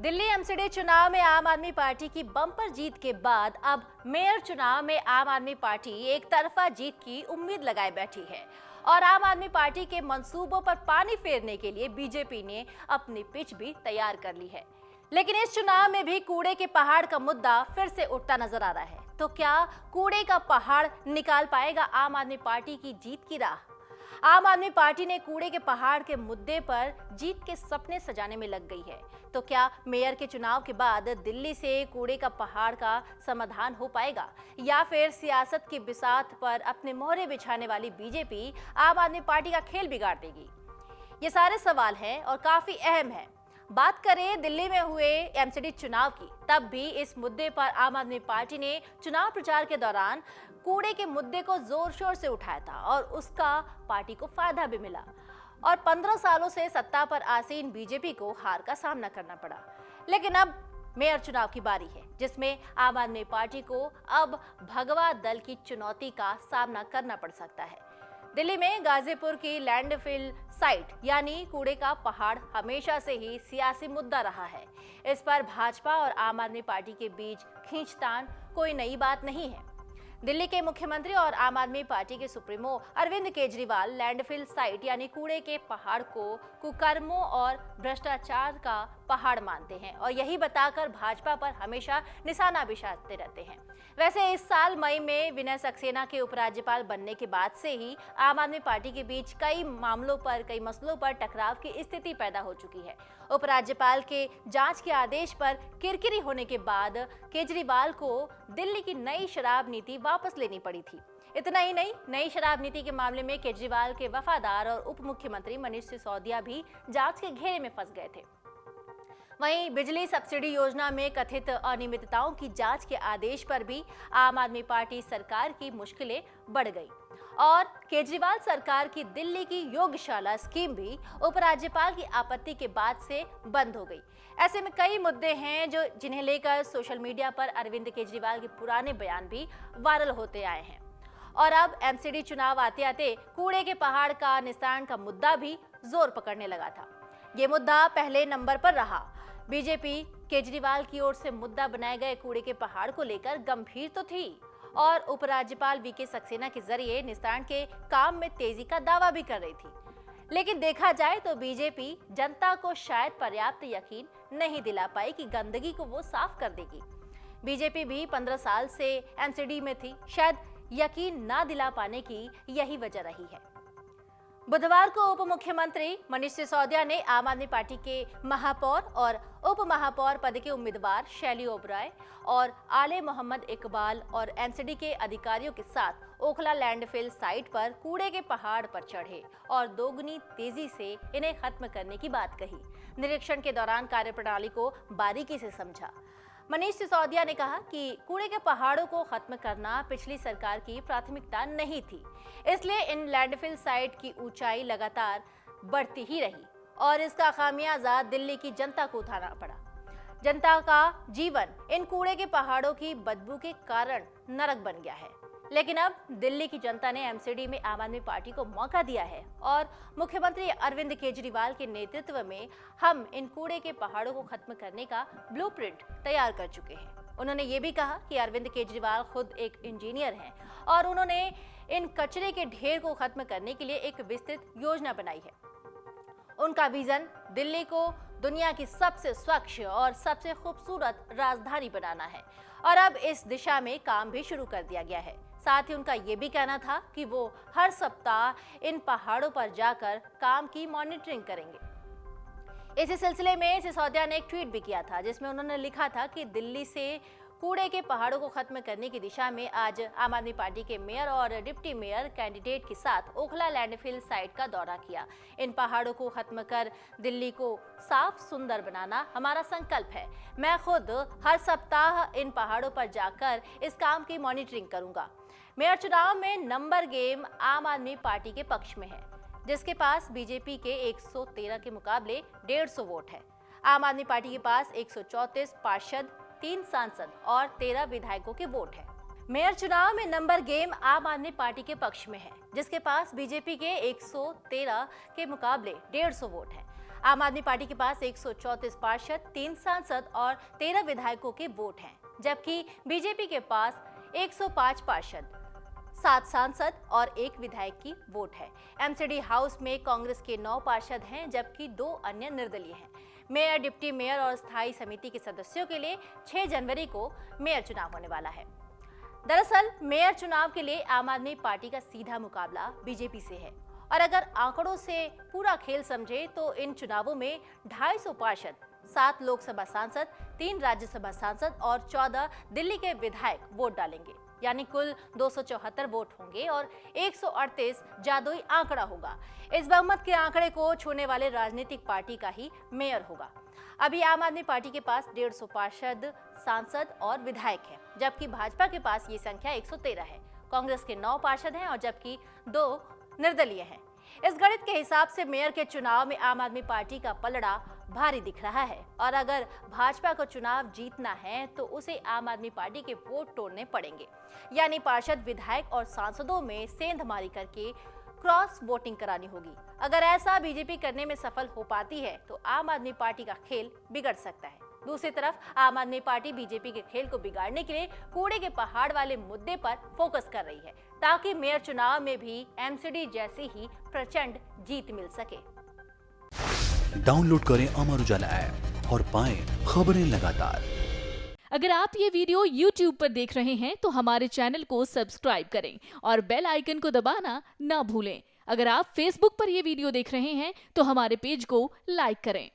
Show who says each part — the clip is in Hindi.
Speaker 1: दिल्ली एमसीडी चुनाव में आम आदमी पार्टी की बम्पर जीत के बाद अब मेयर चुनाव में आम आदमी पार्टी एक तरफा जीत की उम्मीद लगाए बैठी है और आम आदमी पार्टी के मंसूबों पर पानी फेरने के लिए बीजेपी ने अपनी पिच भी तैयार कर ली है। लेकिन इस चुनाव में भी कूड़े के पहाड़ का मुद्दा फिर से उठता नजर आ रहा है। तो क्या कूड़े का पहाड़ निकाल पाएगा आम आदमी पार्टी की जीत की राह? आम आदमी पार्टी ने कूड़े के पहाड़ के मुद्दे पर जीत के सपने सजाने में लग गई है। तो क्या मेयर के चुनाव के बाद दिल्ली से कूड़े का पहाड़ का समाधान हो पाएगा या फिर सियासत की बिसात पर अपने मोहरे बिछाने वाली बीजेपी आम आदमी पार्टी का खेल बिगाड़ देगी? ये सारे सवाल हैं और काफी अहम हैं। बात करें दिल्ली में हुए एमसीडी चुनाव की, तब भी इस मुद्दे पर आम आदमी पार्टी ने चुनाव प्रचार के दौरान कूड़े के मुद्दे को जोर शोर से उठाया था और उसका पार्टी को फायदा भी मिला और 15 सालों से सत्ता पर आसीन बीजेपी को हार का सामना करना पड़ा। लेकिन अब मेयर चुनाव की बारी है, जिसमें आम आदमी पार्टी को अब भगवा दल की चुनौती का सामना करना पड़ सकता है। दिल्ली में गाजीपुर की लैंडफिल साइट यानी कूड़े का पहाड़ हमेशा से ही सियासी मुद्दा रहा है। इस पर भाजपा और आम आदमी पार्टी के बीच खींचतान कोई नई बात नहीं है। दिल्ली के मुख्यमंत्री और आम आदमी पार्टी के supremo Arvind Kejriwal landfill site यानी कूड़े के पहाड़ को कुकर्मों और भ्रष्टाचार का पहाड़ मानते हैं और यही बताकर भाजपा पर हमेशा निशाना भी साधते रहते हैं। वैसे इस साल मई में विनय सक्सेना के उपराज्यपाल बनने के बाद से ही आम आदमी पार्टी के बीच कई मसलों पर टकराव की स्थिति पैदा हो चुकी है। उपराज्यपाल के जांच के आदेश पर किरकिरी होने के बाद केजरीवाल को दिल्ली की नई शराब नीति वापस लेनी पड़ी थी। इतना ही नहीं, नई शराब नीति के मामले में केजरीवाल के वफादार और उप मुख्यमंत्री मनीष सिसोदिया भी जांच के घेरे में फंस गए थे। वहीं बिजली सब्सिडी योजना में कथित अनियमितताओं की जांच के आदेश पर भी आम आदमी पार्टी सरकार की मुश्किलें बढ़ गई और केजरीवाल सरकार की दिल्ली की योगशाला स्कीम भी उपराज्यपाल की आपत्ति के बाद से बंद हो गई। ऐसे में कई मुद्दे हैं जिन्हें लेकर सोशल मीडिया पर अरविंद केजरीवाल के पुराने बयान भी वायरल होते आए हैं और अब एमसीडी चुनाव आते आते कूड़े के पहाड़ का निस्तारण का मुद्दा भी जोर पकड़ने लगा था। ये मुद्दा पहले नंबर पर रहा। बीजेपी केजरीवाल की ओर से मुद्दा बनाए गए कूड़े के पहाड़ को लेकर गंभीर तो थी और उपराज्यपाल वीके सक्सेना के जरिए निस्तारण के काम में तेजी का दावा भी कर रही थी। लेकिन देखा जाए तो बीजेपी जनता को शायद पर्याप्त यकीन नहीं दिला पाई कि गंदगी को वो साफ कर देगी। बीजेपी भी 15 साल से एमसीडी में थी, शायद यकीन ना दिला पाने की यही वजह रही है। बुधवार को उप मुख्यमंत्री मनीष सिसोदिया ने आम आदमी पार्टी के महापौर और उप महापौर पद के उम्मीदवार शैली ओबराय और आले मोहम्मद इकबाल और एमसीडी के अधिकारियों के साथ ओखला लैंडफिल साइट पर कूड़े के पहाड़ पर चढ़े और दोगुनी तेजी से इन्हें खत्म करने की बात कही। निरीक्षण के दौरान कार्यप्रणाली को बारीकी से समझा। मनीष सिसोदिया ने कहा कि कूड़े के पहाड़ों को खत्म करना पिछली सरकार की प्राथमिकता नहीं थी, इसलिए इन लैंडफिल साइट की ऊंचाई लगातार बढ़ती ही रही और इसका खामियाजा दिल्ली की जनता को उठाना पड़ा। जनता का जीवन इन कूड़े के पहाड़ों की बदबू के कारण नरक बन गया है। लेकिन अब दिल्ली की जनता ने एमसीडी में आम आदमी पार्टी को मौका दिया है और मुख्यमंत्री अरविंद केजरीवाल के नेतृत्व में हम इन कूड़े के पहाड़ों को खत्म करने का ब्लूप्रिंट तैयार कर चुके हैं। उन्होंने ये भी कहा कि अरविंद केजरीवाल खुद एक इंजीनियर हैं और उन्होंने इन कचरे के ढेर को खत्म करने के लिए एक विस्तृत योजना बनाई है। उनका विजन दिल्ली को दुनिया की सबसे स्वच्छ और सबसे खूबसूरत राजधानी बनाना है और अब इस दिशा में काम भी शुरू कर दिया गया है। साथ ही उनका ये भी कहना था कि वो हर सप्ताह इन पहाड़ों पर जाकर काम की मॉनिटरिंग करेंगे। इसी सिलसिले में सिसोदिया ने एक ट्वीट भी किया था, जिसमें उन्होंने लिखा था कि दिल्ली से कूड़े के पहाड़ों को खत्म करने की दिशा में आज आम आदमी पार्टी के मेयर और डिप्टी मेयर कैंडिडेट के साथ ओखला लैंडफिल साइट का दौरा किया। इन पहाड़ों को खत्म कर दिल्ली को साफ सुंदर बनाना हमारा संकल्प है। मैं खुद हर सप्ताह इन पहाड़ों पर जाकर इस काम की मॉनिटरिंग करूंगा। मेयर चुनाव में नंबर गेम आम आदमी पार्टी के पक्ष में है, जिसके पास बीजेपी के 113 के मुकाबले 150 वोट है। आम आदमी पार्टी के पास 134 पार्षद, 3 सांसद और 13 विधायकों के वोट है। मेयर चुनाव में नंबर गेम आम आदमी पार्टी के पक्ष में है, जिसके पास बीजेपी के 113 के मुकाबले 150 वोट है। आम आदमी पार्टी के पास 134 पार्षद, 3 सांसद और 13 विधायकों के वोट हैं, जबकि बीजेपी के पास 105 पार्षद, 7 सांसद और 1 विधायक की वोट है। एमसीडी हाउस में कांग्रेस के 9 पार्षद हैं, जबकि 2 अन्य निर्दलीय हैं। मेयर, डिप्टी मेयर और स्थायी समिति के सदस्यों के लिए 6 जनवरी को मेयर चुनाव होने वाला है। दरअसल मेयर चुनाव के लिए आम आदमी पार्टी का सीधा मुकाबला बीजेपी से है और अगर आंकड़ों से पूरा खेल समझे तो इन चुनावों में 250 पार्षद, 7 लोकसभा सांसद, 3 राज्यसभा सांसद और 14 दिल्ली के विधायक वोट डालेंगे, यानी कुल 274 वोट होंगे और 138 जादुई आंकड़ा होगा। इस बहुमत के आंकड़े को छूने वाले राजनीतिक पार्टी का ही मेयर होगा। अभी आम आदमी पार्टी के पास 150 पार्षद, सांसद और विधायक हैं, जबकि भाजपा के पास ये संख्या 113 है। कांग्रेस के 9 पार्षद हैं और जबकि 2 निर्दलीय हैं। इस गणित के हिसाब से मेयर के चुनाव में आम आदमी पार्टी का पलड़ा भारी दिख रहा है और अगर भाजपा को चुनाव जीतना है तो उसे आम आदमी पार्टी के वोट तोड़ने पड़ेंगे, यानी पार्षद, विधायक और सांसदों में सेंधमारी करके क्रॉस वोटिंग करानी होगी। अगर ऐसा बीजेपी करने में सफल हो पाती है तो आम आदमी पार्टी का खेल बिगड़ सकता है। दूसरी तरफ आम आदमी पार्टी बीजेपी के खेल को बिगाड़ने के लिए कूड़े के पहाड़ वाले मुद्दे पर फोकस कर रही है ताकि मेयर चुनाव में भी एमसीडी जैसी ही प्रचंड जीत मिल सके।
Speaker 2: डाउनलोड करें अमर उजाला ऐप और पाएं खबरें लगातार।
Speaker 3: अगर आप ये वीडियो YouTube पर देख रहे हैं तो हमारे चैनल को सब्सक्राइब करें और बेल आइकन को दबाना ना भूलें। अगर आप Facebook पर ये वीडियो देख रहे हैं तो हमारे पेज को लाइक करें।